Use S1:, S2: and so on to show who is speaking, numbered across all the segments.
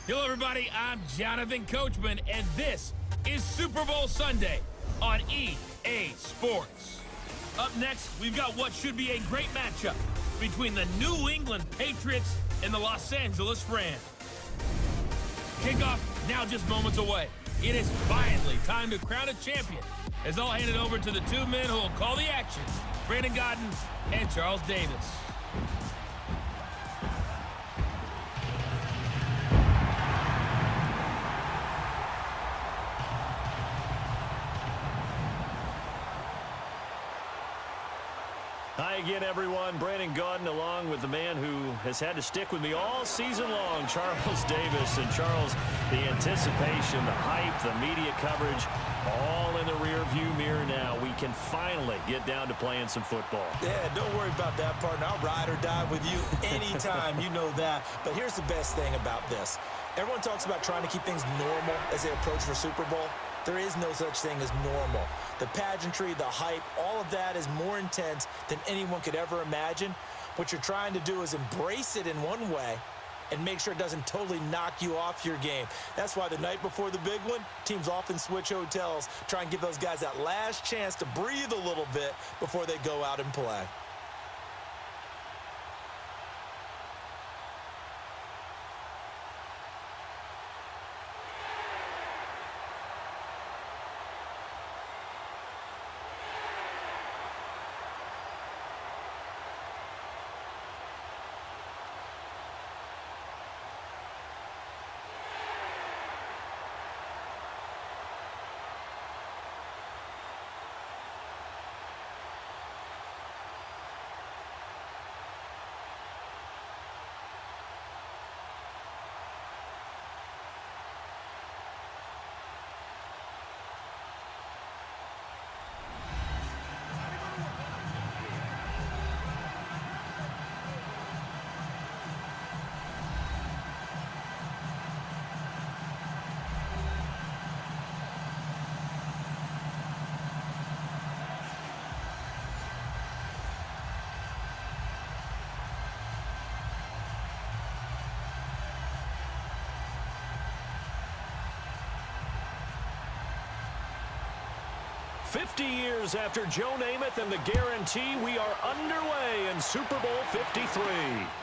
S1: Hello, everybody. I'm Jonathan Coachman, and this is Super Bowl Sunday on EA Sports. Up next, we've got what should be a great matchup between the New England Patriots and the Los Angeles Rams. Kickoff now just moments away. It is finally time to crown a champion, as I'll hand it over to the two men who will call the action, Brandon Godden and Charles Davis.
S2: Hi again, everyone. Brandon Godden along with the man who has had to stick with me all season long, Charles Davis. And Charles, the anticipation, the hype, the media coverage, all in the rearview mirror now. We can finally get down to playing some football.
S3: Yeah, don't worry about that, partner. I'll ride or die with you anytime. You know that. But here's the best thing about this. Everyone talks about trying to keep things normal as they approach for Super Bowl. There is no such thing as normal. The pageantry, the hype, all of that is more intense than anyone could ever imagine. What you're trying to do is embrace it in one way and make sure it doesn't totally knock you off your game. That's why the night before the big one, teams often switch hotels, try and give those guys that last chance to breathe a little bit before they go out and play.
S2: Years after Joe Namath and the guarantee, we are underway in Super Bowl 53.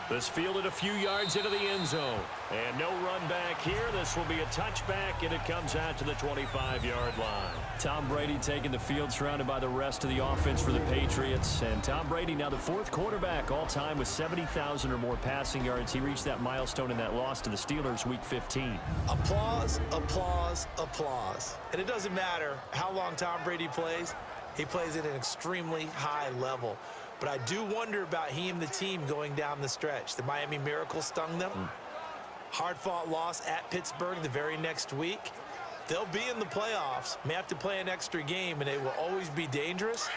S2: This fielded a few yards into the end zone. And no run back here. This will be a touchback, and it comes out to the 25-yard line. Tom Brady taking the field, surrounded by the rest of the offense for the Patriots. And Tom Brady now the fourth quarterback all-time with 70,000 or more passing yards. He reached that milestone in that loss to the Steelers Week 15.
S3: Applause, applause, applause. And it doesn't matter how long Tom Brady plays. He plays at an extremely high level. But I do wonder about he and the team going down the stretch. The Miami Miracle stung them. Hard-fought loss at Pittsburgh the very next week. They'll be in the playoffs, may have to play an extra game, and they will always be dangerous.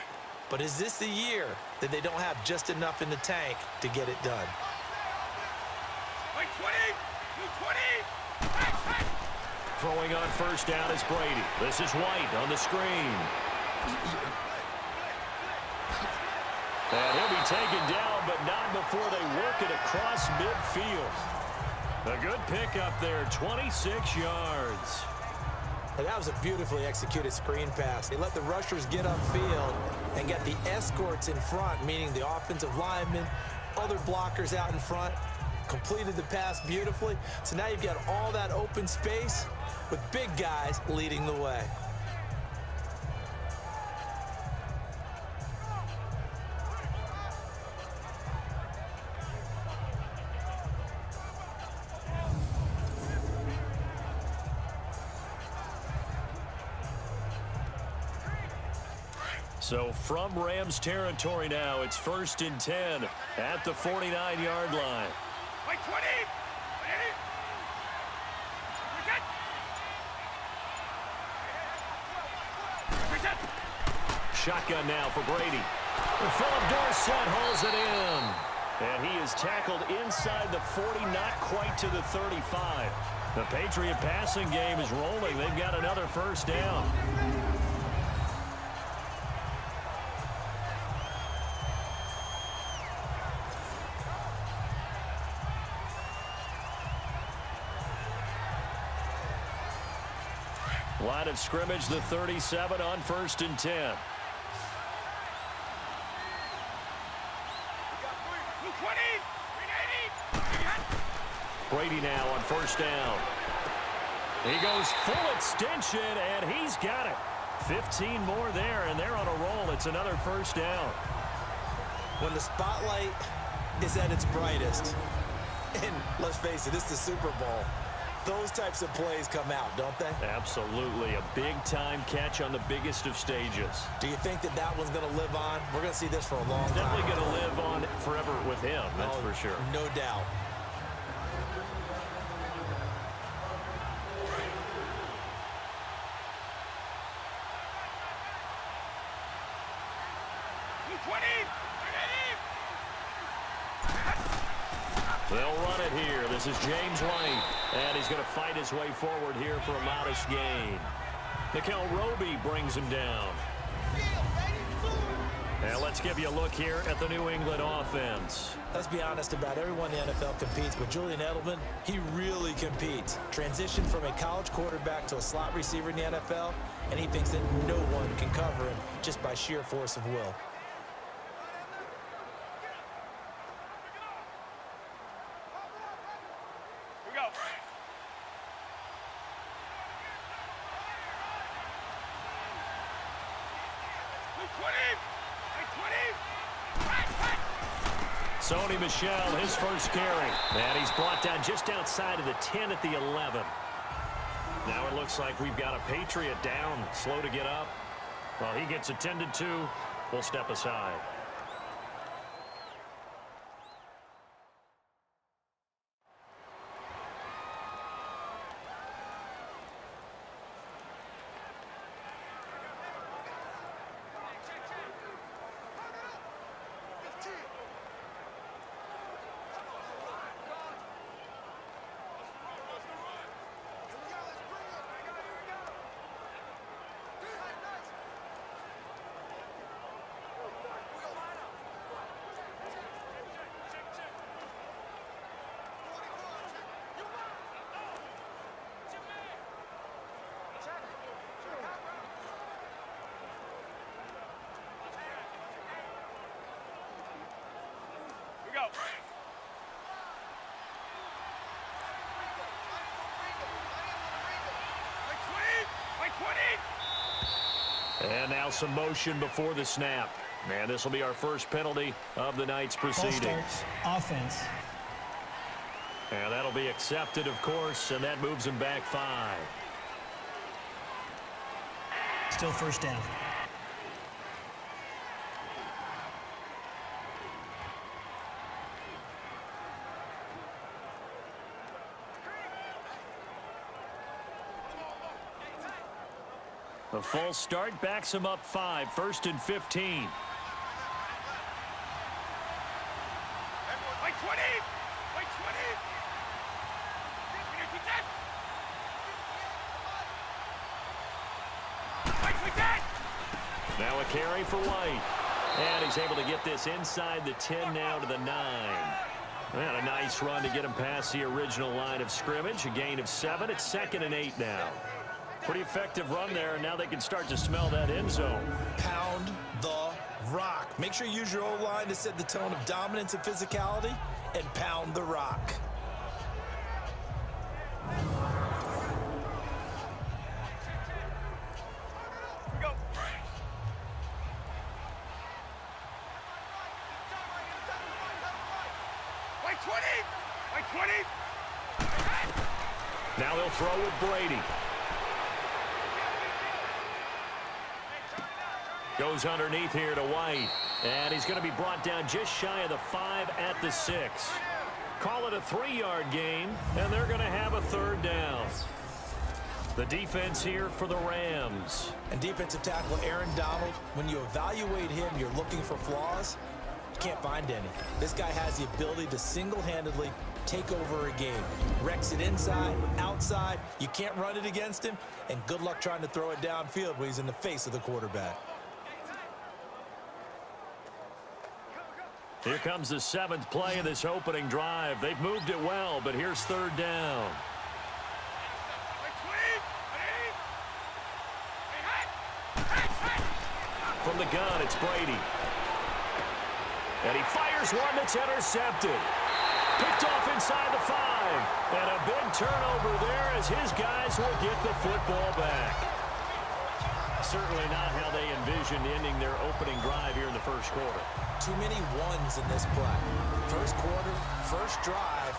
S3: But is this the year that they don't have just enough in the tank to get it done?
S2: Throwing on first down is Brady. This is White on the screen. And he'll be taken down, but not before they work it across midfield. A good pickup there, 26 yards.
S3: And that was a beautifully executed screen pass. They let the rushers get upfield and get the escorts in front, meaning the offensive linemen, other blockers out in front, completed the pass beautifully. So now you've got all that open space with big guys leading the way.
S2: So from Rams territory now, it's 1st and 10 at the 49-yard line. Shotgun now for Brady. Philip Dorsett hauls it in. And he is tackled inside the 40, not quite to the 35. The Patriot passing game is rolling. They've got another first down. Line of scrimmage, the 37 on 1st and 10. Brady now on 1st down. He goes full extension, and he's got it. 15 more there, and they're on a roll. It's another 1st down.
S3: When the spotlight is at its brightest, and let's face it, it's the Super Bowl, those types of plays come out, don't they?
S2: Absolutely. A big-time catch on the biggest of stages.
S3: Do you think that that one's going to live on? We're going to see this for a long time.
S2: Definitely going to live on forever with him, that's for sure.
S3: No doubt.
S2: They'll run it here. This is James White, and he's going to fight his way forward here for a modest gain. Nickel Roby brings him down. And let's give you a look here at the New England offense.
S3: Let's be honest, about everyone in the NFL competes, but Julian Edelman, he really competes. Transitioned from a college quarterback to a slot receiver in the NFL, and he thinks that no one can cover him just by sheer force of will.
S2: Sony Michel, his first carry. And he's brought down just outside of the 10 at the 11. Now it looks like we've got a Patriot down, slow to get up. Well, he gets attended to. We'll step aside. And now some motion before the snap. And this will be our first penalty of the night's proceedings.
S4: Offense.
S2: And that'll be accepted, of course, and that moves him back 5.
S4: Still 1st down.
S2: The full start backs him up 5, 1st and 15. Now a carry for White. And he's able to get this inside the 10 now to the 9. And a nice run to get him past the original line of scrimmage. A gain of 7. It's 2nd and 8 now. Pretty effective run there, and now they can start to smell that end zone.
S3: Pound the rock. Make sure you use your O-line to set the tone of dominance and physicality, and pound the rock.
S2: Now they'll throw with Brady. Goes underneath here to White. And he's going to be brought down just shy of the 5 at the 6. Call it a 3-yard gain, and they're going to have a 3rd down. The defense here for the Rams.
S3: And defensive tackle Aaron Donald, when you evaluate him, you're looking for flaws. You can't find any. This guy has the ability to single-handedly take over a game. Wrecks it inside, outside. You can't run it against him. And good luck trying to throw it downfield when he's in the face of the quarterback.
S2: Here comes the 7th play of this opening drive. They've moved it well, but here's 3rd down. from the gun, it's Brady. And he fires one that's intercepted. Picked off inside the 5. And a big turnover there as his guys will get the football back. Certainly not how they envisioned ending their opening drive here in the first quarter.
S3: Too many ones in this play. First quarter, first drive,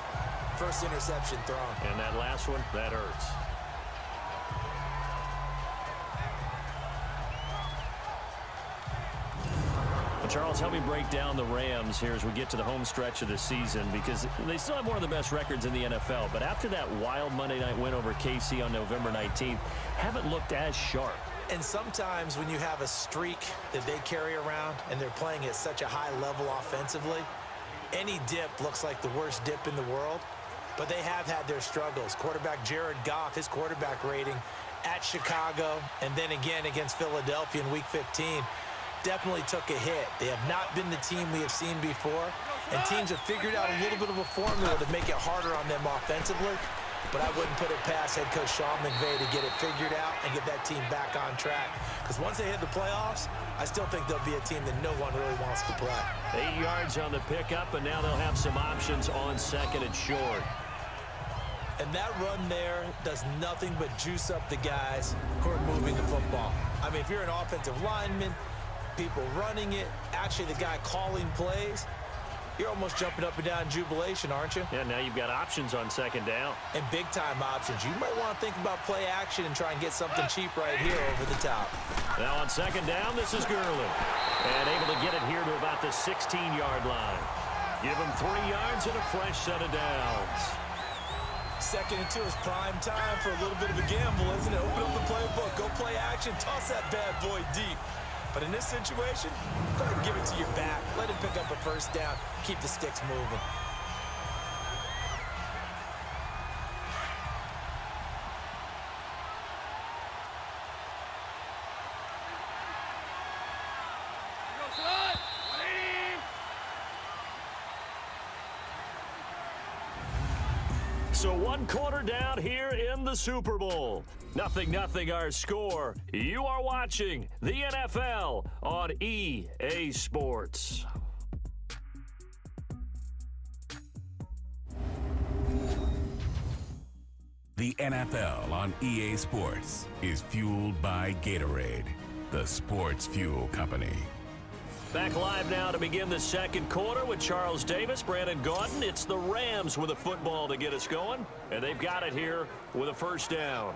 S3: first interception thrown.
S2: And that last one, that hurts. Charles, help me break down the Rams here as we get to the home stretch of the season, because they still have one of the best records in the NFL. But after that wild Monday night win over KC on November 19th, haven't looked as sharp.
S3: And sometimes when you have a streak that they carry around and they're playing at such a high level offensively, any dip looks like the worst dip in the world. But they have had their struggles. Quarterback Jared Goff, his quarterback rating at Chicago and then again against Philadelphia in Week 15, definitely took a hit. They have not been the team we have seen before, and teams have figured out a little bit of a formula to make it harder on them offensively, but I wouldn't put it past head coach Sean McVay to get it figured out and get that team back on track, because once they hit the playoffs, I still think they'll be a team that no one really wants to play.
S2: 8 yards on the pickup, and now they'll have some options on second and short.
S3: And that run there does nothing but juice up the guys who are moving the football. I mean, if you're an offensive lineman, people running it, actually the guy calling plays, you're almost jumping up and down in jubilation, aren't you?
S2: Yeah, now you've got options on second down.
S3: And big-time options. You might want to think about play action and try and get something cheap right here over the top.
S2: Now on second down, this is Gurley. And able to get it here to about the 16-yard line. Give him 3 yards and a fresh set of downs.
S3: 2nd and 2 is prime time for a little bit of a gamble, isn't it? Open up the playbook, go play action, toss that bad boy deep. But in this situation, go ahead and give it to your back. Let him pick up a first down. Keep the sticks moving.
S2: So 1 quarter down here in the Super Bowl. 0-0 our score. You are watching the NFL on EA Sports.
S5: The NFL on EA Sports is fueled by Gatorade, the sports fuel company.
S2: Back live now to begin the second quarter with Charles Davis, Brandon Gaudin. It's the Rams with a football to get us going, and they've got it here with a first down.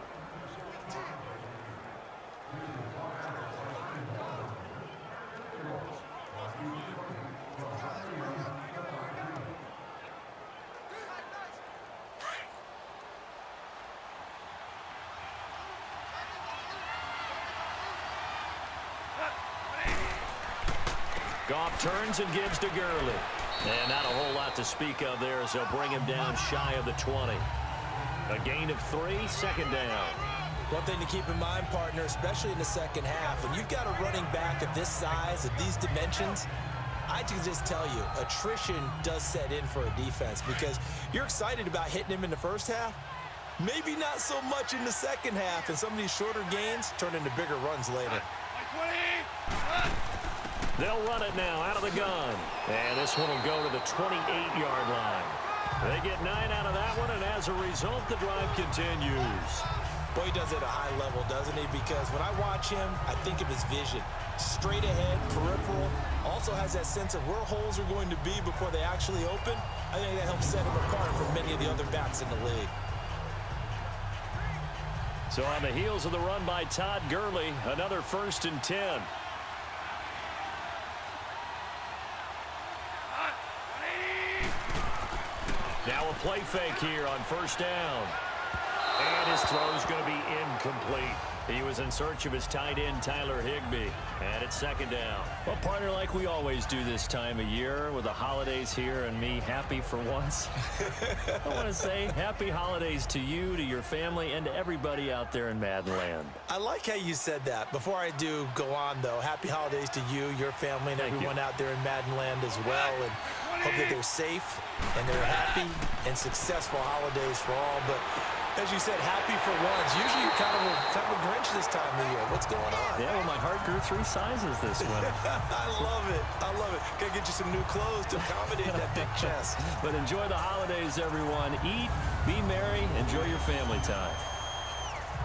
S2: Goff turns and gives to Gurley. And not a whole lot to speak of there as they'll bring him down shy of the 20. A gain of 3, second down.
S3: One thing to keep in mind, partner, especially in the second half, when you've got a running back of this size, of these dimensions, I can just tell you, attrition does set in for a defense because you're excited about hitting him in the first half. Maybe not so much in the second half, and some of these shorter gains turn into bigger runs later.
S2: They'll run it now out of the gun. And this one will go to the 28-yard line. They get 9 out of that one, and as a result, the drive continues.
S3: Boy, he does it at a high level, doesn't he? Because when I watch him, I think of his vision. Straight ahead, peripheral. Also has that sense of where holes are going to be before they actually open. I think that helps set him apart from many of the other backs in the league.
S2: So on the heels of the run by Todd Gurley, another 1st and 10. Now a play fake here on first down. And his throw is going to be incomplete. He was in search of his tight end, Tyler Higbee. And it's second down.
S6: Well, partner, like we always do this time of year with the holidays here and me happy for once. I want to say happy holidays to you, to your family, and to everybody out there in Madden land.
S3: I like how you said that. Before I do go on, though, happy holidays to you, your family, and everyone out there in Madden land as well. And hope that they're safe and they're happy and successful holidays for all. But As you said, happy for once. Usually you're kind of a Grinch this time of the year. What's going on?
S6: Yeah, well, my heart grew 3 sizes this winter.
S3: I love it. I love it. Got to get you some new clothes to accommodate that big chest.
S6: But enjoy the holidays, everyone. Eat, be merry, enjoy your family time.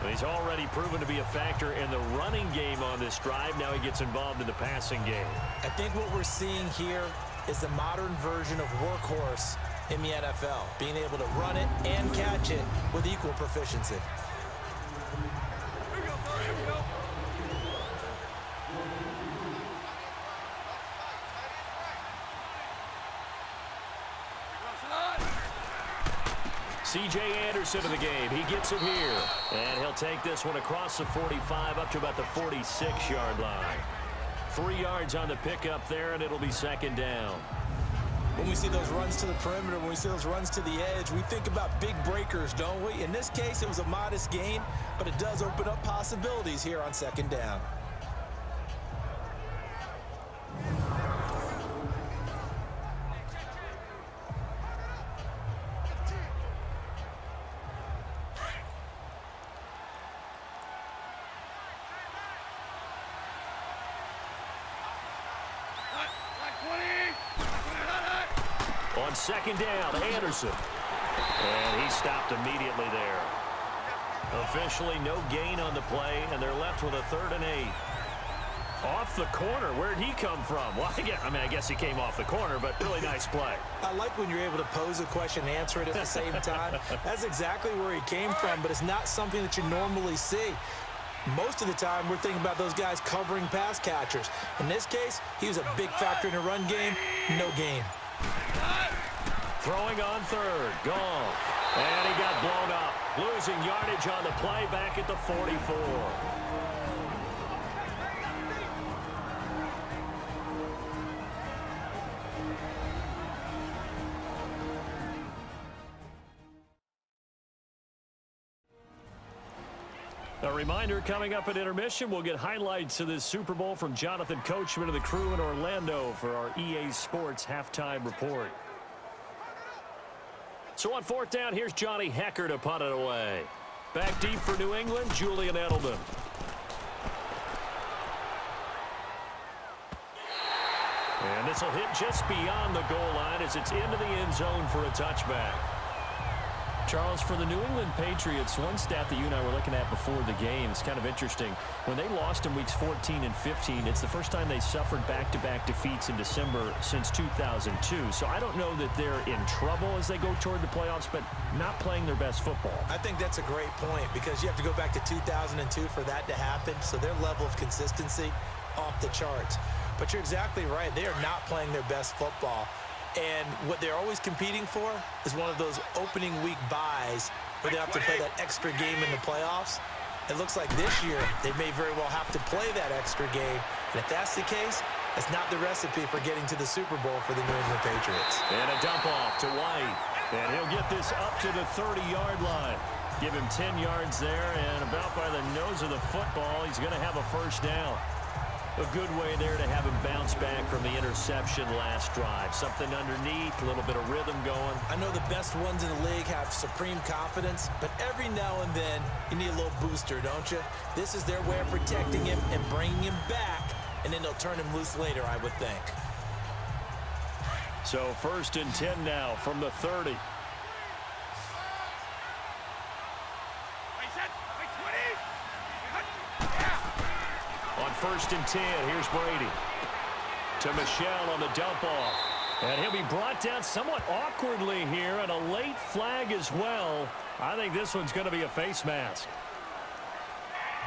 S2: Well, he's already proven to be a factor in the running game on this drive. Now he gets involved in the passing game.
S3: I think what we're seeing here is the modern version of workhorse in the NFL, being able to run it and catch it with equal proficiency.
S2: C.J. Anderson in the game. He gets it here. And he'll take this one across the 45 up to about the 46-yard line. 3 yards on the pickup there, and it'll be second down.
S3: When we see those runs to the perimeter, when we see those runs to the edge, we think about big breakers, don't we? In this case, it was a modest gain, but it does open up possibilities here on second down.
S2: On second down, Anderson. And he stopped immediately there. Officially no gain on the play, and they're left with a 3rd and 8. Off the corner. Where did he come from? Well, I guess he came off the corner, but really nice play.
S3: I like when you're able to pose a question and answer it at the same time. That's exactly where he came from, but it's not something that you normally see. Most of the time, we're thinking about those guys covering pass catchers. In this case, he was a big factor in the run game. No gain.
S2: Throwing on 3rd. Gone. And he got blown up. Losing yardage on the play back at the 44. A reminder, coming up at intermission, we'll get highlights of this Super Bowl from Jonathan Coachman and the crew in Orlando for our EA Sports halftime report. So on 4th down, here's Johnny Hecker to punt it away. Back deep for New England, Julian Edelman. And this will hit just beyond the goal line as it's into the end zone for a touchback.
S6: Charles, for the New England Patriots, one stat that you and I were looking at before the game is kind of interesting. When they lost in weeks 14 and 15, it's the first time they suffered back-to-back defeats in December since 2002. So I don't know that they're in trouble as they go toward the playoffs, but not playing their best football.
S3: I think that's a great point because you have to go back to 2002 for that to happen. So their level of consistency off the charts. But you're exactly right. They are not playing their best football. And what they're always competing for is one of those opening week buys where they have to play that extra game in the playoffs. It looks like this year they may very well have to play that extra game. And if that's the case, that's not the recipe for getting to the Super Bowl for the New England Patriots.
S2: And a dump off to White. And he'll get this up to the 30-yard line. Give him 10 yards there, and about by the nose of the football, he's going to have a first down. A good way there to have him bounce back from the interception last drive. Something underneath, a little bit of rhythm going.
S3: I know the best ones in the league have supreme confidence, but every now and then you need a little booster, don't you? This is their way of protecting him and bringing him back, and then they'll turn him loose later, I would think.
S2: So 1st and 10 now from the 30. On 1st and 10, here's Brady. To Michelle on the dump off. And he'll be brought down somewhat awkwardly here, and a late flag as well. I think this one's going to be a face mask.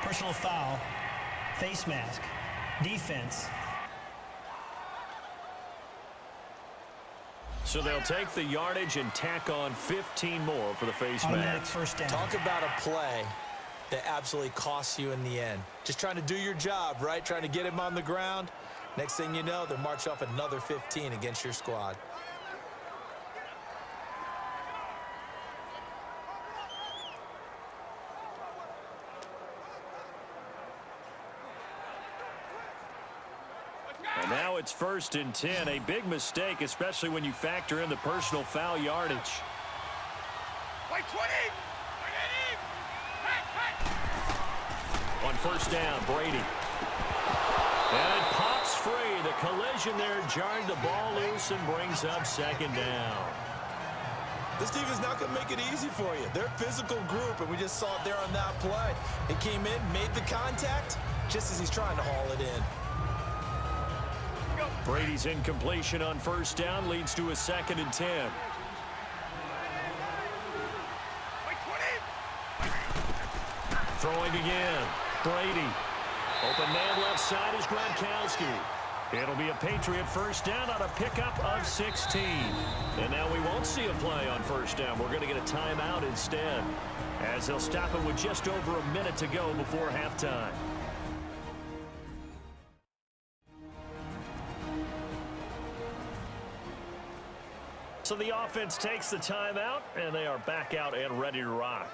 S4: Personal foul, face mask, defense.
S2: So they'll take the yardage and tack on 15 more for the face
S4: Automatic
S2: mask.
S4: first down.
S3: Talk about a play that absolutely costs you in the end. Just trying to do your job, right? Trying to get him on the ground. Next thing you know, they'll march off another 15 against your squad.
S2: And now it's 1st and 10. A big mistake, especially when you factor in the personal foul yardage.
S7: White 20!
S2: on first down. Brady. And it pops free. The collision there jarred the ball loose and brings up second down.
S3: This team is not going to make it easy for you. They're a physical group, and we just saw it there on that play. It came in, made the contact, just as he's trying to haul it in.
S2: Brady's incompletion on first down leads to a 2nd and 10. Throwing again. Brady. Open man left side is Gronkowski. It'll be a Patriot first down on a pickup of 16. And now we won't see a play on first down. We're going to get a timeout instead, as they'll stop it with just over a minute to go before halftime. So the offense takes the timeout, and they are back out and ready to rock.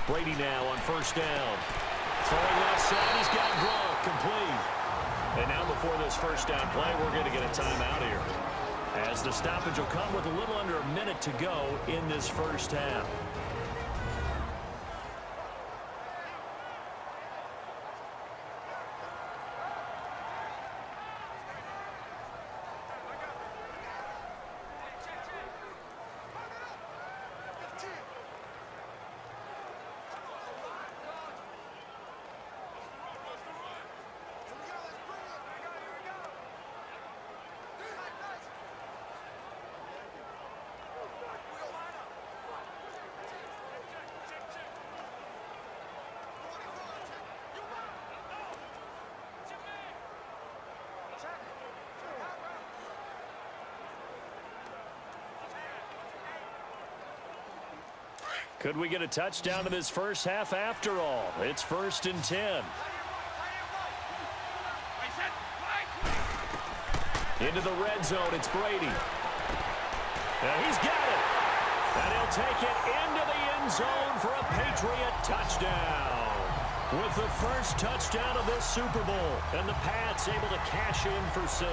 S2: Brady now on first down. Throwing left side, he's got Gronk, complete. And now before this first down play, we're going to get a timeout here, as the stoppage will come with a little under a minute to go in this first half. Could we get a touchdown in this first half after all? It's 1st and 10. Into the red zone, it's Brady. And he's got it. And he'll take it into the end zone for a Patriot touchdown. With the first touchdown of this Super Bowl. And the Pats able to cash in for 6.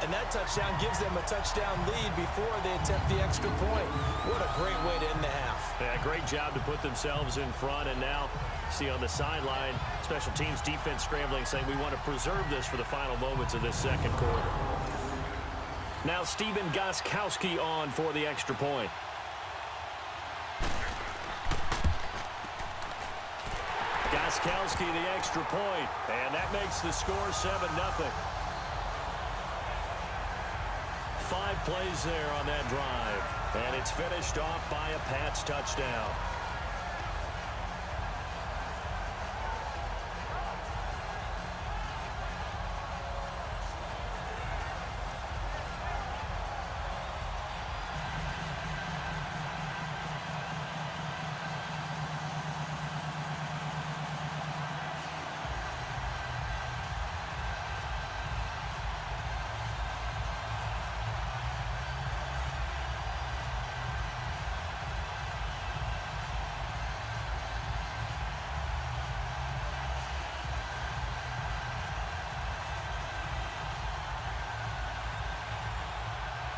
S3: And that touchdown gives them a touchdown lead before they attempt the extra point. What a great way to end the half.
S2: Yeah, great job to put themselves in front. And now, see on the sideline, special teams defense scrambling, saying we want to preserve this for the final moments of this second quarter. Now Stephen Gostkowski on for the extra point. Gostkowski the extra point. And that makes the score 7-0. 5 plays there on that drive. And it's finished off by a Pats touchdown.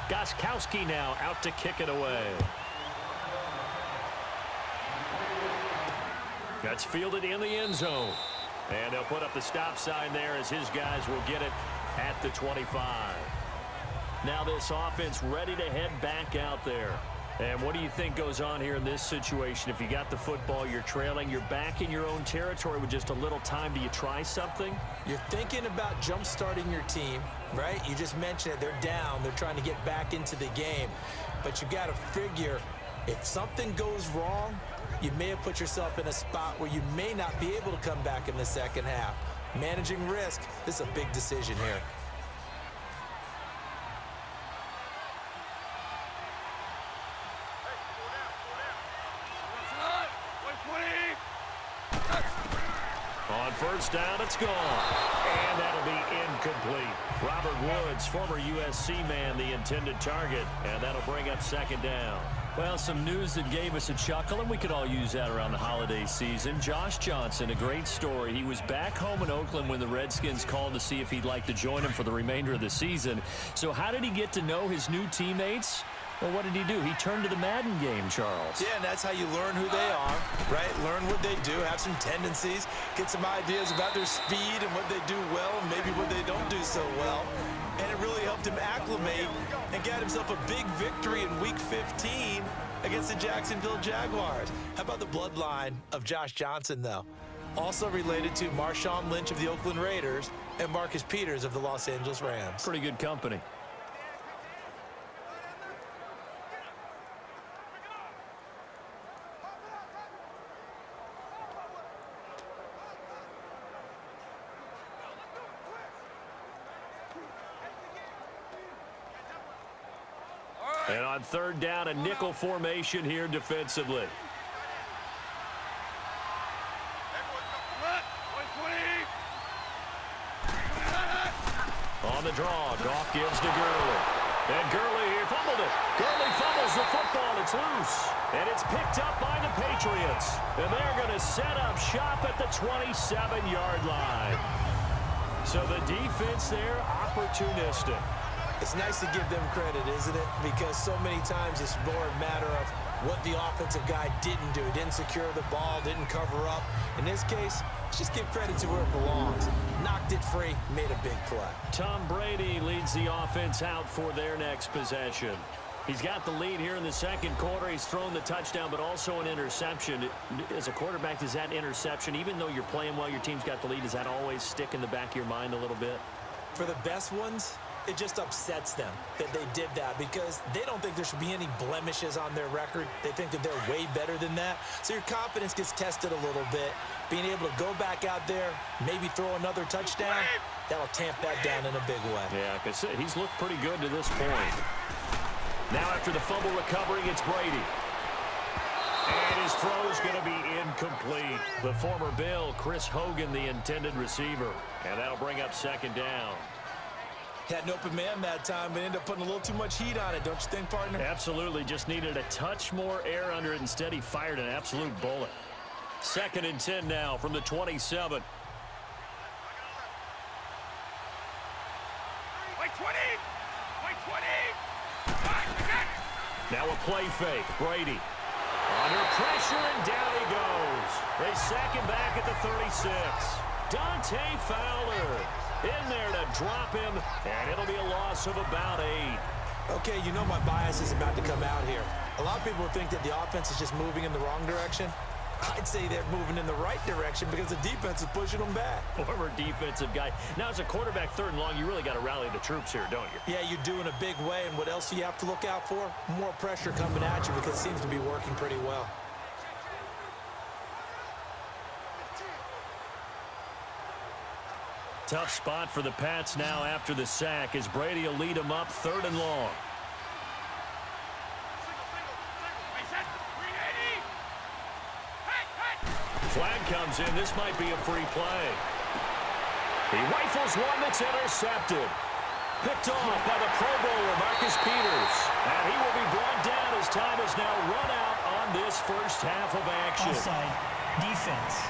S2: Gostkowski now out to kick it away. That's fielded in the end zone. And they'll put up the stop sign there as his guys will get it at the 25. Now this offense ready to head back out there. And what do you think goes on here in this situation? If you got the football, you're trailing, you're back in your own territory with just a little time. Do you try something?
S3: You're thinking about jump-starting your team, right? You just mentioned it. They're down. They're trying to get back into the game. But you got to figure, if something goes wrong, you may have put yourself in a spot where you may not be able to come back in the second half. Managing risk, this is a big decision here.
S2: first down. It's gone. And that'll be incomplete. Robert Woods, former USC man, the intended target. And that'll bring up second down.
S6: Well, some news that gave us a chuckle, and we could all use that around the holiday season. Josh Johnson, a great story. He was back home in Oakland when the Redskins called to see if he'd like to join them for the remainder of the season. So how did he get to know his new teammates? Well, what did he do? He turned to the Madden game, Charles.
S3: Yeah, and that's how you learn who they are, right? Learn what they do, have some tendencies, get some ideas about their speed and what they do well and maybe what they don't do so well. And it really helped him acclimate and get himself a big victory in Week 15 against the Jacksonville Jaguars. How about the bloodline of Josh Johnson, though? Also related to Marshawn Lynch of the Oakland Raiders and Marcus Peters of the Los Angeles Rams.
S6: Pretty good company.
S2: And on third down, a nickel formation here defensively. On the draw, Goff gives to Gurley. And Gurley here fumbled it. Gurley fumbles the football. It's loose. And it's picked up by the Patriots. And they're going to set up shop at the 27-yard line. So the defense there, opportunistic.
S3: It's nice to give them credit, isn't it? Because so many times it's more a matter of what the offensive guy didn't do. Didn't secure the ball, didn't cover up. In this case, let's just give credit to where it belongs. Knocked it free, made a big play.
S2: Tom Brady leads the offense out for their next possession. He's got the lead here in the second quarter. He's thrown the touchdown, but also an interception. As a quarterback, does that interception, even though you're playing well, your team's got the lead, does that always stick in the back of your mind a little bit?
S3: For the best ones, it just upsets them that they did that because they don't think there should be any blemishes on their record. They think that they're way better than that. So your confidence gets tested a little bit. Being able to go back out there, maybe throw another touchdown, that'll tamp that down in a big way.
S2: Yeah, because he's looked pretty good to this point. Now after the fumble recovery, it's Brady. And his throw's going to be incomplete. The former Bill, Chris Hogan, the intended receiver. And that'll bring up second down.
S3: Had an open man that time, but ended up putting a little too much heat on it, don't you think, partner?
S2: Absolutely. Just needed a touch more air under it. Instead, he fired an absolute bullet. 2nd and 10 now from the 27. Now a play fake. Brady. Under pressure, and down he goes. They sack him back at the 36. Dante Fowler in there to drop him, and it'll be a loss of about 8.
S3: Okay, you know my bias is about to come out here. A lot of people think that the offense is just moving in the wrong direction. I'd say they're moving in the right direction because the defense is pushing them back.
S2: Former defensive guy. Now, as a quarterback, 3rd and long, you really got to rally the troops here, don't you?
S3: Yeah, you do in a big way, and what else do you have to look out for? More pressure coming at you because it seems to be working pretty well.
S2: Tough spot for the Pats now after the sack as Brady will lead them up 3rd and long. Flag comes in. This might be a free play. He rifles one that's intercepted. Picked off by the Pro Bowler, Marcus Peters. And he will be brought down as time has now run out on this first half of action.
S4: Offside. Defense.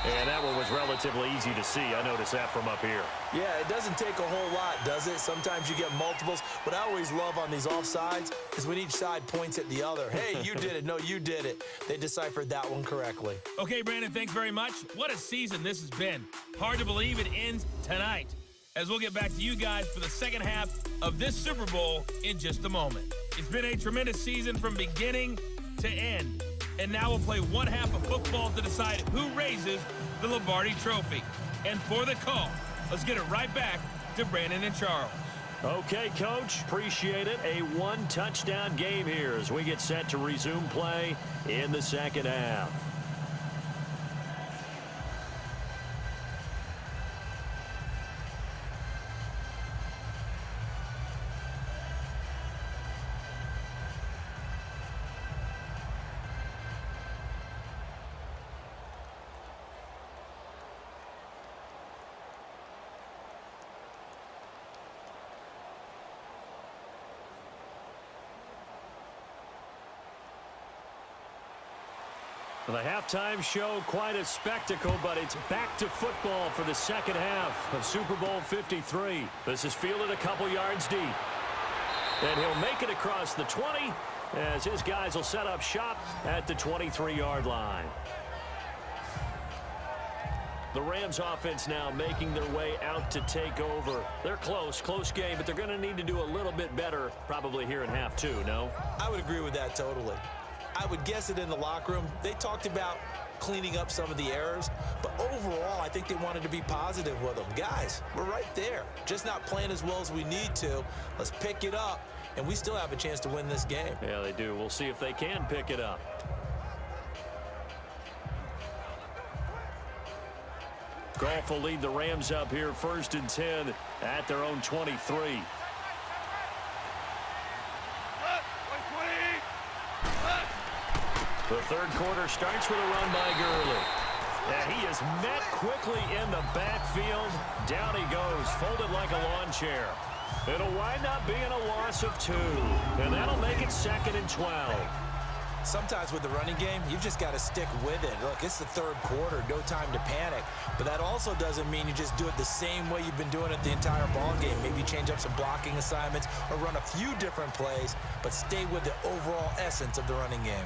S2: And that one was relatively easy to see. I noticed that from up here.
S3: Yeah, it doesn't take a whole lot, does it? Sometimes you get multiples. What I always love on these offsides is when each side points at the other. Hey, you did it. No, you did it. They deciphered that one correctly.
S1: Okay, Brandon, thanks very much. What a season this has been. Hard to believe it ends tonight, as we'll get back to you guys for the second half of this Super Bowl in just a moment. It's been a tremendous season from beginning to end. And now we'll play one half of football to decide who raises the Lombardi Trophy. And for the call, let's get it right back to Brandon and Charles.
S2: Okay, Coach. Appreciate it. A one-touchdown game here as we get set to resume play in the second half. The halftime show, quite a spectacle, but it's back to football for the second half of Super Bowl 53. This is fielded a couple yards deep. And he'll make it across the 20 as his guys will set up shop at the 23-yard line. The Rams offense now making their way out to take over. They're close game, but they're going to need to do a little bit better probably here in half two, no?
S3: I would agree with that totally. I would guess it in the locker room. They talked about cleaning up some of the errors, but overall, I think they wanted to be positive with them. Guys, we're right there. Just not playing as well as we need to. Let's pick it up, and we still have a chance to win this game.
S2: Yeah, they do. We'll see if they can pick it up. Goff will lead the Rams up here 1st and 10 at their own 23. The third quarter starts with a run by Gurley. And he is met quickly in the backfield. Down he goes, folded like a lawn chair. It'll wind up being a loss of 2. And that'll make it 2nd and 12.
S3: Sometimes with the running game, you've just got to stick with it. Look, it's the third quarter, no time to panic. But that also doesn't mean you just do it the same way you've been doing it the entire ball game. Maybe change up some blocking assignments or run a few different plays, but stay with the overall essence of the running game.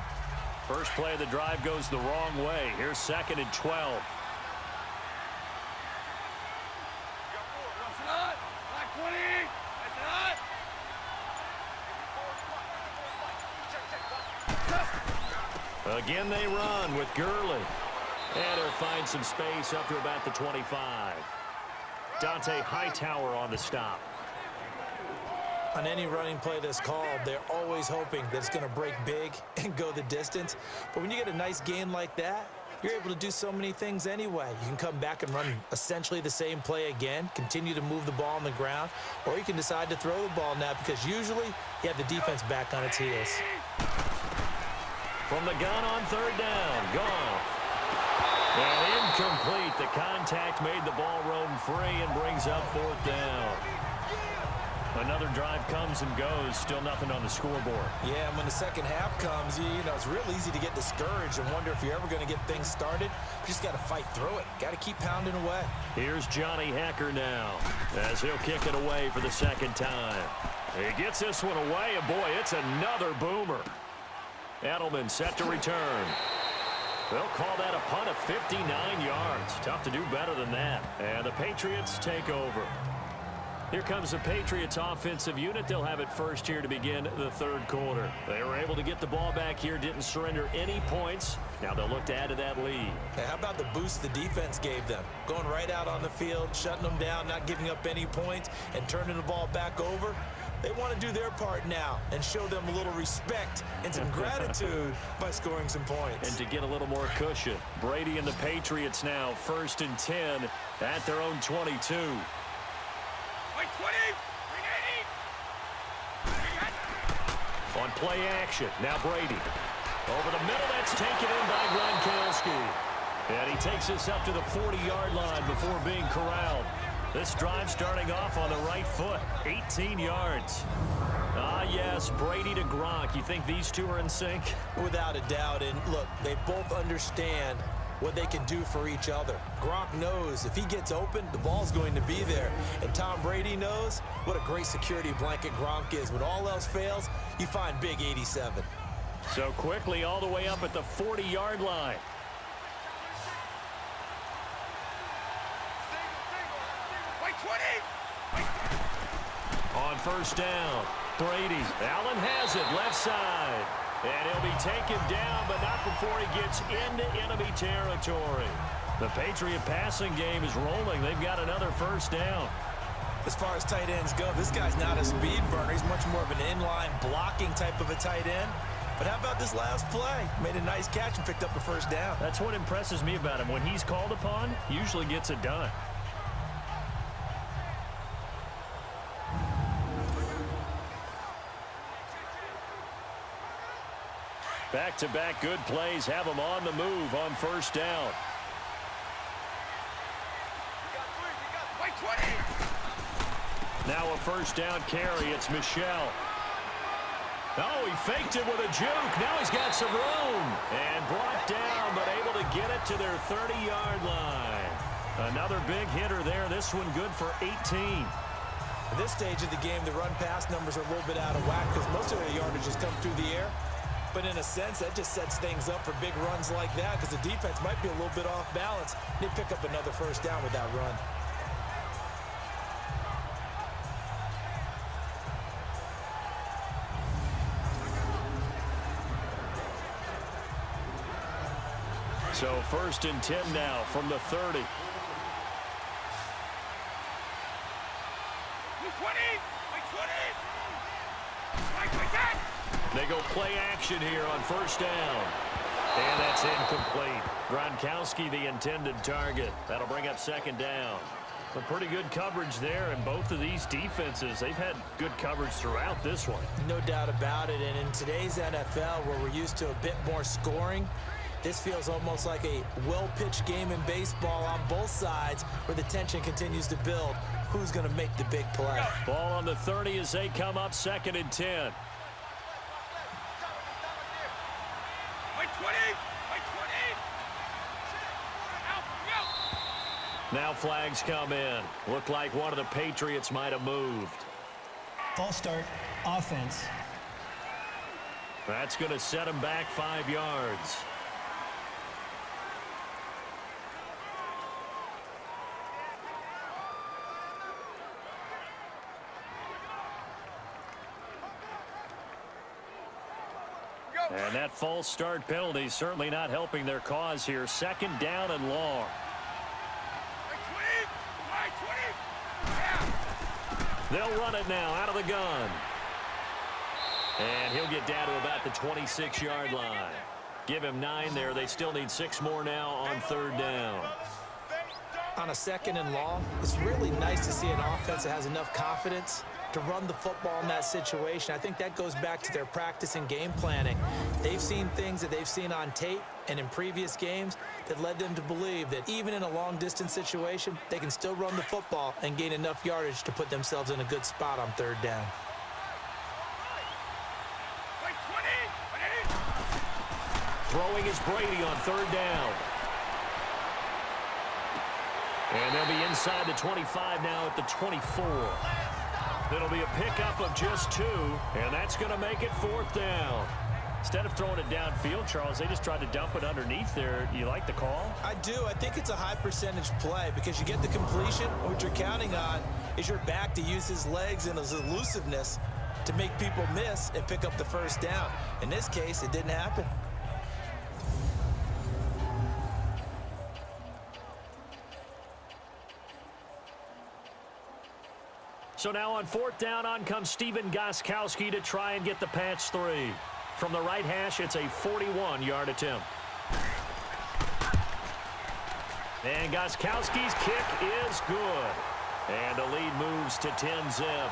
S2: First play of the drive goes the wrong way. Here's 2nd and 12. Again they run with Gurley. And he'll find some space up to about the 25. Dante Hightower on the stop.
S3: On any running play that's called, they're always hoping that it's going to break big and go the distance. But when you get a nice gain like that, you're able to do so many things anyway. You can come back and run essentially the same play again, continue to move the ball on the ground, or you can decide to throw the ball now because usually you have the defense back on its heels.
S2: From the gun on 3rd down, Goff. And incomplete. The contact made the ball roam free and brings up 4th down. Another drive comes and goes. Still nothing on the scoreboard.
S3: Yeah, and when the second half comes, you know, it's real easy to get discouraged and wonder if you're ever going to get things started. You just got to fight through it. Got to keep pounding away.
S2: Here's Johnny Hacker now as he'll kick it away for the 2nd time. He gets this one away, and boy, it's another boomer. Edelman set to return. They'll call that a punt of 59 yards. Tough to do better than that. And the Patriots take over. Here comes the Patriots offensive unit. They'll have it first here to begin the 3rd quarter. They were able to get the ball back here, didn't surrender any points. Now they'll look to add to that lead.
S3: Now, how about the boost the defense gave them? Going right out on the field, shutting them down, not giving up any points, and turning the ball back over. They want to do their part now and show them a little respect and some gratitude by scoring some points.
S2: And to get a little more cushion. Brady and the Patriots now 1st and 10 at their own 22. On play action, now Brady. Over the middle, that's taken in by Gronkowski. And he takes us up to the 40-yard line before being corralled. This drive starting off on the right foot, 18 yards. Ah, yes, Brady to Gronk. You think these two are in sync?
S3: Without a doubt. And look, they both understand what they can do for each other. Gronk knows if he gets open, the ball's going to be there. And Tom Brady knows what a great security blanket Gronk is. When all else fails, you find Big 87.
S2: So quickly all the way up at the 40-yard line. On 1st down, Brady. Allen has it, left side. And he'll be taken down, but not before he gets into enemy territory. The Patriot passing game is rolling. They've got another 1st down.
S3: As far as tight ends go, this guy's not a speed burner. He's much more of an inline blocking type of a tight end. But how about this last play? Made a nice catch and picked up a 1st down.
S2: That's what impresses me about him. When he's called upon, usually gets it done. Back-to-back good plays have him on the move on 1st down. Now a 1st down carry. It's Michel. Oh, he faked it with a juke. Now he's got some room. And brought down, but able to get it to their 30-yard line. Another big hitter there. This one good for 18.
S3: At this stage of the game, the run-pass numbers are a little bit out of whack because most of their yardage has come through the air. But in a sense, that just sets things up for big runs like that because the defense might be a little bit off balance. They pick up another first down with that run.
S2: So 1st and 10 now from the 30. They go play action here on 1st down. And that's incomplete. Gronkowski, the intended target. That'll bring up 2nd down. But pretty good coverage there, and both of these defenses, they've had good coverage throughout this one.
S3: No doubt about it. And in today's NFL, where we're used to a bit more scoring, this feels almost like a well-pitched game in baseball on both sides where the tension continues to build. Who's going to make the big play?
S2: Ball on the 30 as they come up 2nd and 10. Now flags come in. Looked like one of the Patriots might have moved.
S4: False start, offense.
S2: That's going to set him back 5 yards. And that false start penalty certainly not helping their cause here. 2nd down and long. They'll run it now out of the gun. And he'll get down to about the 26-yard line. Give him 9 there. They still need 6 more now on 3rd down.
S3: On a 2nd and long, it's really nice to see an offense that has enough confidence to run the football in that situation. I think that goes back to their practice and game planning. They've seen things that they've seen on tape and in previous games that led them to believe that even in a long-distance situation, they can still run the football and gain enough yardage to put themselves in a good spot on 3rd down.
S2: Throwing is Brady on 3rd down. And they'll be inside the 25 now at the 24. It'll be a pickup of just 2, and that's going to make it 4th down. Instead of throwing it downfield, Charles, they just tried to dump it underneath there. You like the call?
S3: I do. I think it's a high-percentage play because you get the completion. What you're counting on is your back to use his legs and his elusiveness to make people miss and pick up the first down. In this case, it didn't happen.
S2: So now on 4th down, on comes Stephen Gostkowski to try and get the Pats 3. From the right hash, it's a 41-yard attempt. And Gostkowski's kick is good. And the lead moves to 10-zip.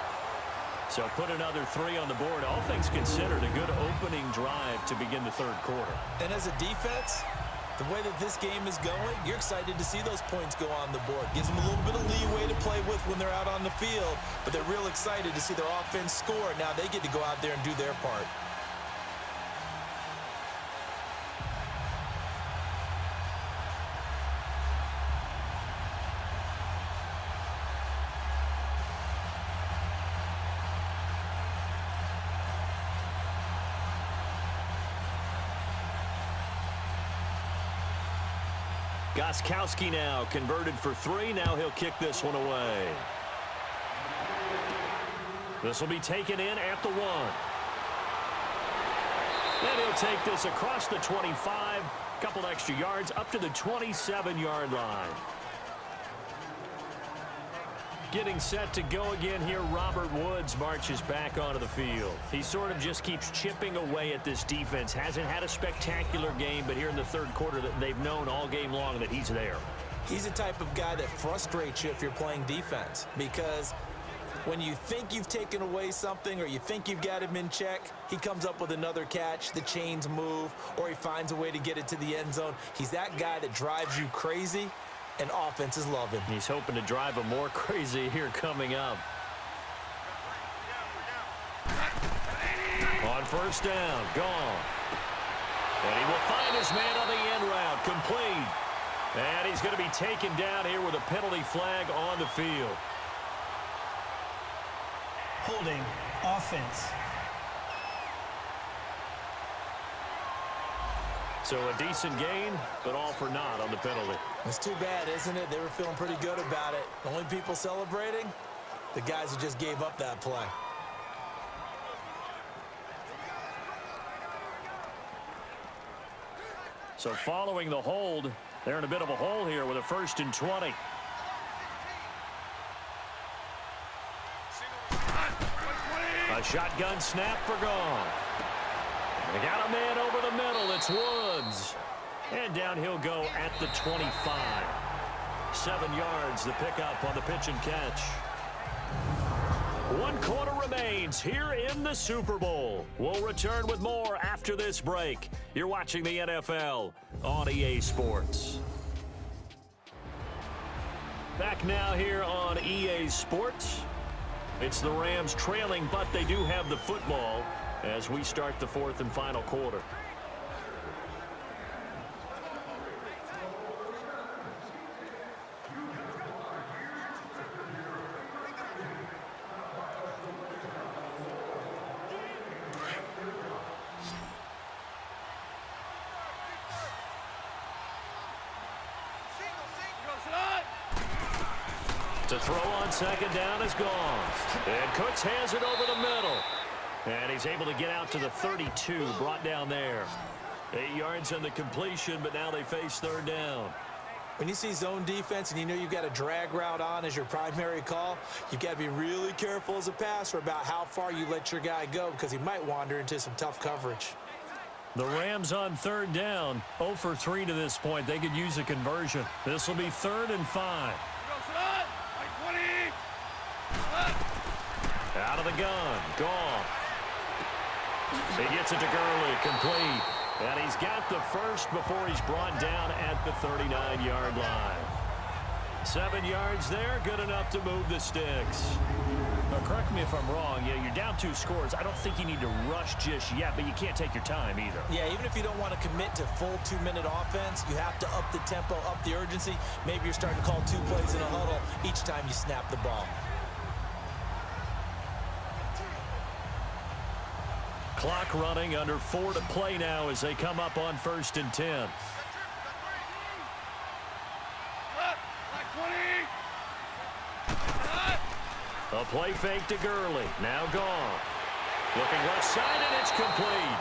S2: So put another 3 on the board. All things considered, a good opening drive to begin the 3rd quarter.
S3: And as a defense, the way that this game is going, you're excited to see those points go on the board. Gives them a little bit of leeway to play with when they're out on the field, but they're real excited to see their offense score. Now they get to go out there and do their part.
S2: Gostkowski now converted for 3. Now he'll kick this one away. This will be taken in at the 1. And he'll take this across the 25. Couple extra yards up to the 27-yard line. Getting set to go again here, Robert Woods marches back onto the field. He sort of just keeps chipping away at this defense. Hasn't had a spectacular game, but here in the 3rd quarter, that they've known all game long that he's there.
S3: He's the type of guy that frustrates you if you're playing defense, because when you think you've taken away something or you think you've got him in check, he comes up with another catch, the chains move, or he finds a way to get it to the end zone. He's that guy that drives you crazy, and offenses love him.
S2: He's hoping to drive him more crazy here coming up. On first down. Gone. And he will find his man on the end route. Complete. And he's going to be taken down here with a penalty flag on the field.
S4: Holding. Offense.
S2: So a decent gain, but all for naught on the penalty.
S3: It's too bad, isn't it? They were feeling pretty good about it. The only people celebrating? The guys who just gave up that play.
S2: So following the hold, they're in a bit of a hole here with a 1st and 20. A shotgun snap for Goff. They got a man over the middle. It's Woods. And down he'll go at the 25. 7 yards, the pickup on the pitch and catch. 1 quarter remains here in the Super Bowl. We'll return with more after this break. You're watching the NFL on EA Sports. Back now here on EA Sports. It's the Rams trailing, but they do have the football as we start the 4th and final quarter. To throw on 2nd down is gone. And Cooks has it over the middle. And he's able to get out to the 32, brought down there. 8 yards on the completion, but now they face 3rd down.
S3: When you see zone defense and you know you've got a drag route on as your primary call, you've got to be really careful as a passer about how far you let your guy go because he might wander into some tough coverage.
S2: The Rams on 3rd down, 0 for 3 to this point. They could use a conversion. This will be 3rd and 5. Out of the gun, Goff. He gets it to Gurley, complete. And he's got the first before he's brought down at the 39-yard line. 7 yards there, good enough to move the sticks.
S6: Now, correct me if I'm wrong. Yeah, you're down 2 scores. I don't think you need to rush just yet, but you can't take your time either.
S3: Yeah, even if you don't want to commit to full 2-minute offense, you have to up the tempo, up the urgency. Maybe you're starting to call 2 plays in a huddle each time you snap the ball.
S2: Clock running, under 4 to play now as they come up on 1st and 10. A play fake to Gurley. Now gone. Looking left side, and it's complete.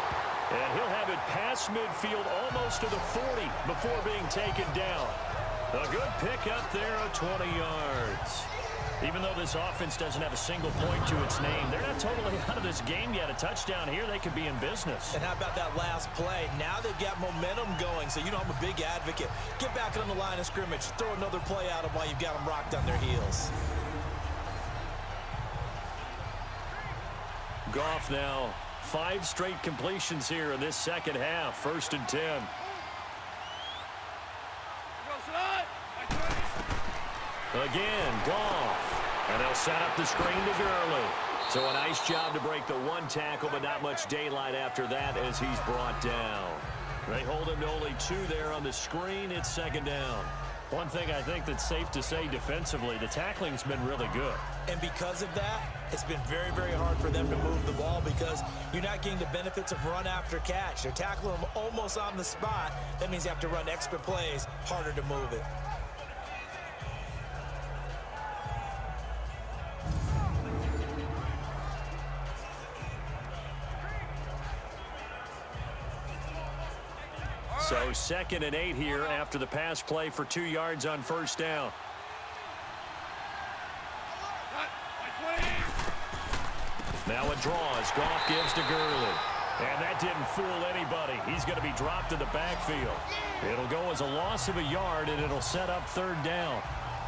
S2: And he'll have it past midfield almost to the 40 before being taken down. A good pickup there of 20 yards. Even though this offense doesn't have a single point to its name, they're not totally out of this game yet. A touchdown here, they could be in business.
S3: And how about that last play? Now they've got momentum going, so you know I'm a big advocate. Get back on the line of scrimmage. Throw another play at them while you've got them rocked on their heels.
S2: Goff now 5 straight completions here in this 2nd half. 1st and 10. Again, Goff. And they'll set up the screen to Gurley. So a nice job to break the 1 tackle, but not much daylight after that as he's brought down. They hold him to only 2 there on the screen. It's 2nd down.
S6: One thing I think that's safe to say defensively, the tackling's been really good.
S3: And because of that, it's been very, very hard for them to move the ball because you're not getting the benefits of run after catch. They're tackling them almost on the spot. That means you have to run extra plays, harder to move it.
S2: So 2nd and 8 here after the pass play for 2 yards on 1st down. Now a draw as Goff gives to Gurley. And that didn't fool anybody. He's going to be dropped in the backfield. It'll go as a loss of a yard, and it'll set up 3rd down.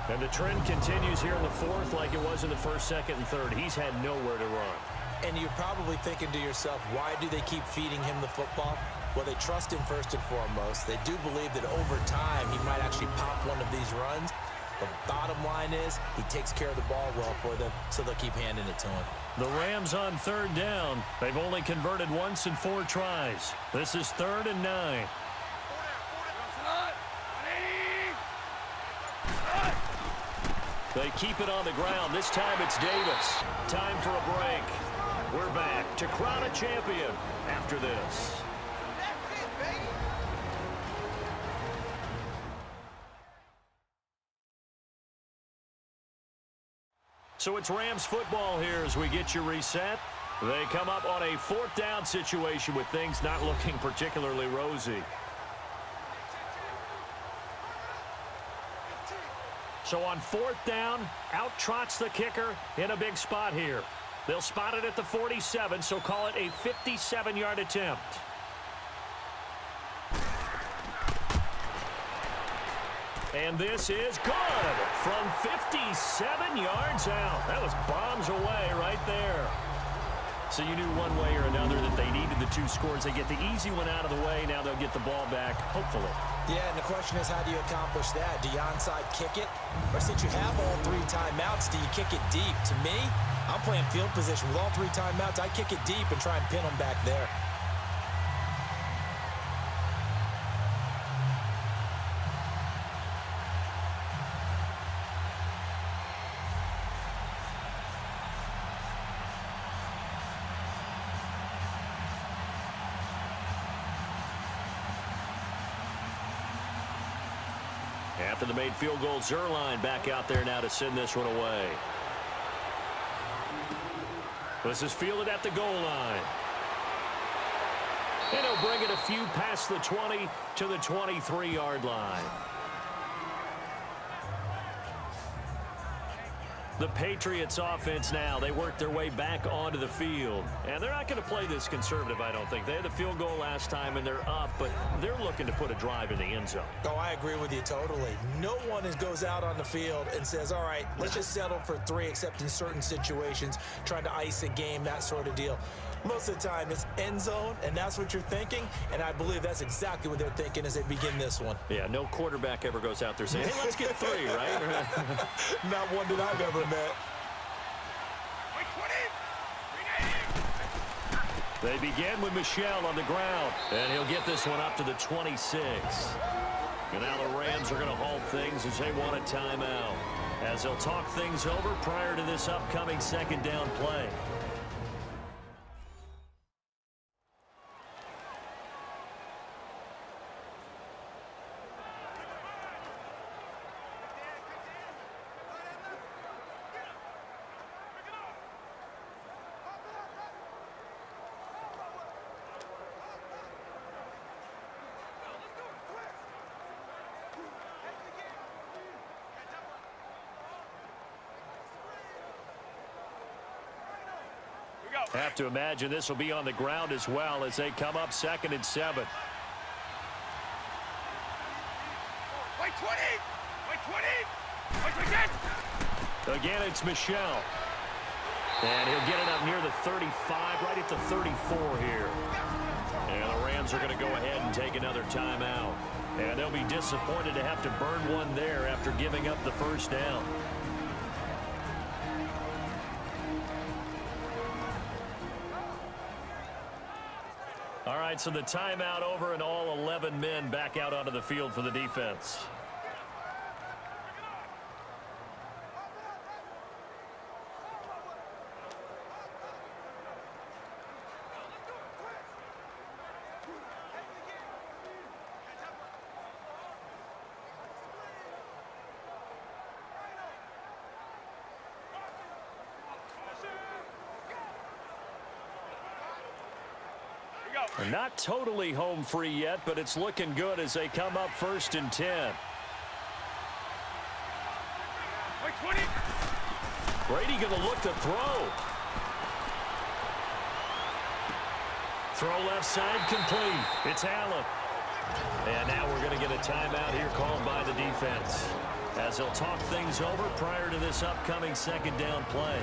S2: And the trend continues here in the 4th like it was in the 1st, 2nd, and 3rd. He's had nowhere to run.
S3: And you're probably thinking to yourself, why do they keep feeding him the football? Well, they trust him first and foremost. They do believe that over time he might actually pop one of these runs. The bottom line is he takes care of the ball well for them, so they'll keep handing it to him.
S2: The Rams on third down. They've only converted once in 4 tries. This is 3rd and 9. They keep it on the ground. This time it's Davis. Time for a break. We're back to crown a champion after this. So it's Rams football here as we get you reset. They come up on a 4th down situation with things not looking particularly rosy. So on 4th down, out trots the kicker in a big spot here. They'll spot it at the 47, so call it a 57-yard attempt. And this is good from 57 yards out. That was bombs away right there. So you knew one way or another that they needed the 2 scores. They get the easy one out of the way. Now they'll get the ball back, hopefully.
S3: Yeah, and the question is, how do you accomplish that? Do you onside kick it? Or since you have all 3 timeouts, do you kick it deep? To me, I'm playing field position with all 3 timeouts. I kick it deep and try and pin them back there.
S2: After the made field goal, Zerline back out there now to send this one away. This is fielded at the goal line. And he'll bring it a few past the 20 to the 23-yard line. The Patriots offense now, they work their way back onto the field. And they're not going to play this conservative, I don't think. They had the field goal last time, and they're up, but they're looking to put a drive in the end zone.
S3: Oh, I agree with you totally. No one goes out on the field and says, all right, let's just settle for 3, except in certain situations, trying to ice a game, that sort of deal. Most of the time, it's end zone, and that's what you're thinking, and I believe that's exactly what they're thinking as they begin this one.
S2: Yeah, no quarterback ever goes out there saying, hey, let's get 3, right?
S3: Not one that I've ever met.
S2: They begin with Michel on the ground, and he'll get this one up to the 26. And now the Rams are going to halt things as they want a timeout, as they'll talk things over prior to this upcoming 2nd down play. Have to imagine this will be on the ground as well as they come up 2nd and 7. Again, it's Michel. And he'll get it up near the 35, right at the 34 here. And the Rams are going to go ahead and take another timeout. And they'll be disappointed to have to burn one there after giving up the 1st down. All right, so the timeout over and all 11 men back out onto the field for the defense. Not totally home free yet, but it's looking good as they come up 1st and 10. Brady going to look to throw. Throw left side complete. It's Allen. And now we're going to get a timeout here called by the defense, as they'll talk things over prior to this upcoming 2nd down play.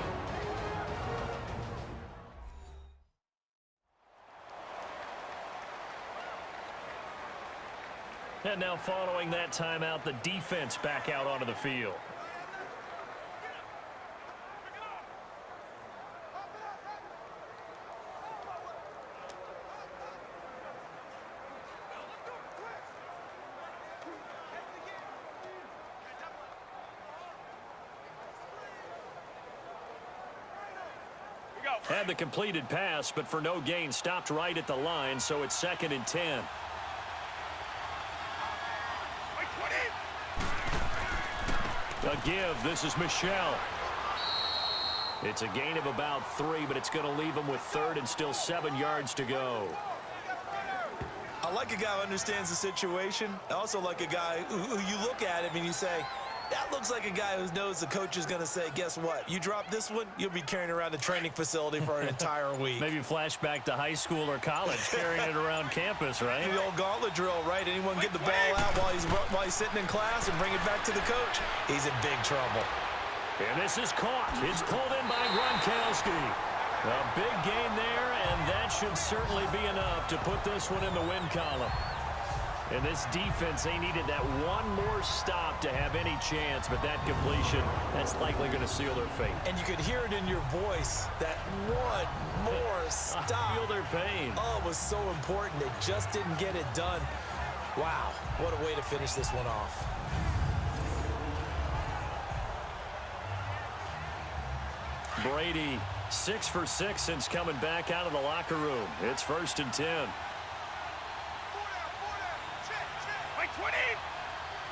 S2: And now following that timeout, the defense back out onto the field. Had the completed pass, but for no gain, stopped right at the line, so it's 2nd and 10. A give. This is Michelle. It's a gain of about 3, but it's going to leave him with 3rd and still 7 yards to go.
S3: I like a guy who understands the situation. I also like a guy who you look at him and you say, that looks like a guy who knows the coach is going to say, guess what? You drop this one, you'll be carrying around the training facility for an entire week.
S2: Maybe flashback to high school or college, carrying it around campus, right?
S3: The old gauntlet drill, right? Anyone get the ball out while he's sitting in class and bring it back to the coach? He's in big trouble.
S2: And this is caught. It's pulled in by Gronkowski. A big gain there, and that should certainly be enough to put this one in the win column. And this defense, they needed that one more stop to have any chance, but that completion, that's likely going to seal their fate.
S3: And you could hear it in your voice, that one more stop.
S2: I feel their pain.
S3: Oh, it was so important. They just didn't get it done. Wow, what a way to finish this one off.
S2: Brady, 6 for 6 since coming back out of the locker room. It's 1st and 10.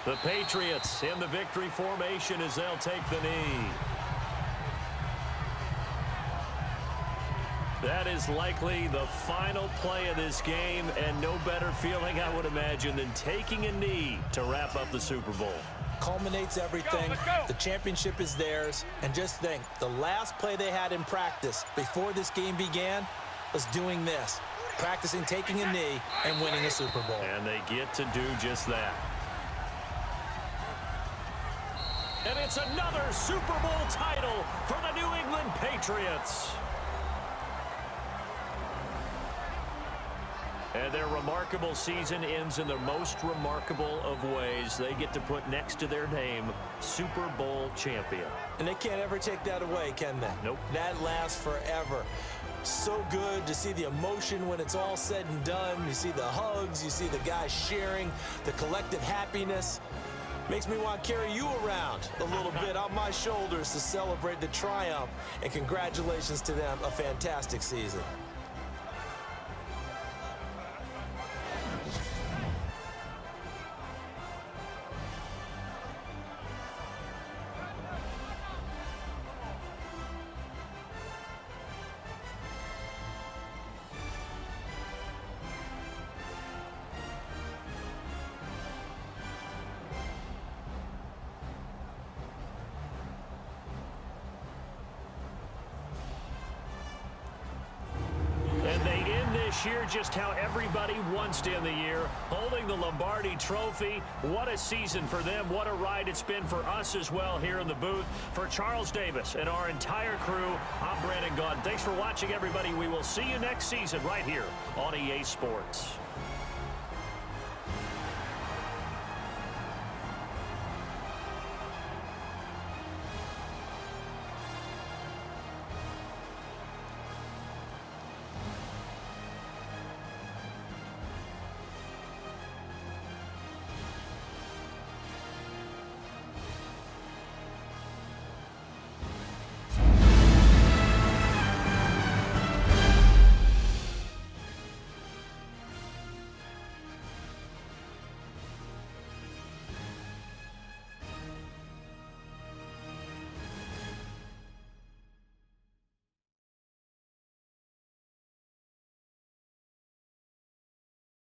S2: The Patriots in the victory formation as they'll take the knee. That is likely the final play of this game, and no better feeling, I would imagine, than taking a knee to wrap up the Super Bowl.
S3: Culminates everything. The championship is theirs. And just think, the last play they had in practice before this game began was doing this, practicing taking a knee and winning a Super Bowl.
S2: And they get to do just that. And it's another Super Bowl title for the New England Patriots. And their remarkable season ends in the most remarkable of ways. They get to put next to their name, Super Bowl champion.
S3: And they can't ever take that away, can they?
S2: Nope.
S3: That lasts forever. So good to see the emotion when it's all said and done. You see the hugs, you see the guys sharing, the collective happiness. Makes me want to carry you around a little bit on my shoulders to celebrate the triumph. And congratulations to them, a fantastic season.
S2: This year, just how everybody wants to end the year, holding the Lombardi Trophy. What a season for them. What a ride it's been for us as well here in the booth. For Charles Davis and our entire crew, I'm Brandon Gaudin. Thanks for watching, everybody. We will see you next season right here on EA Sports.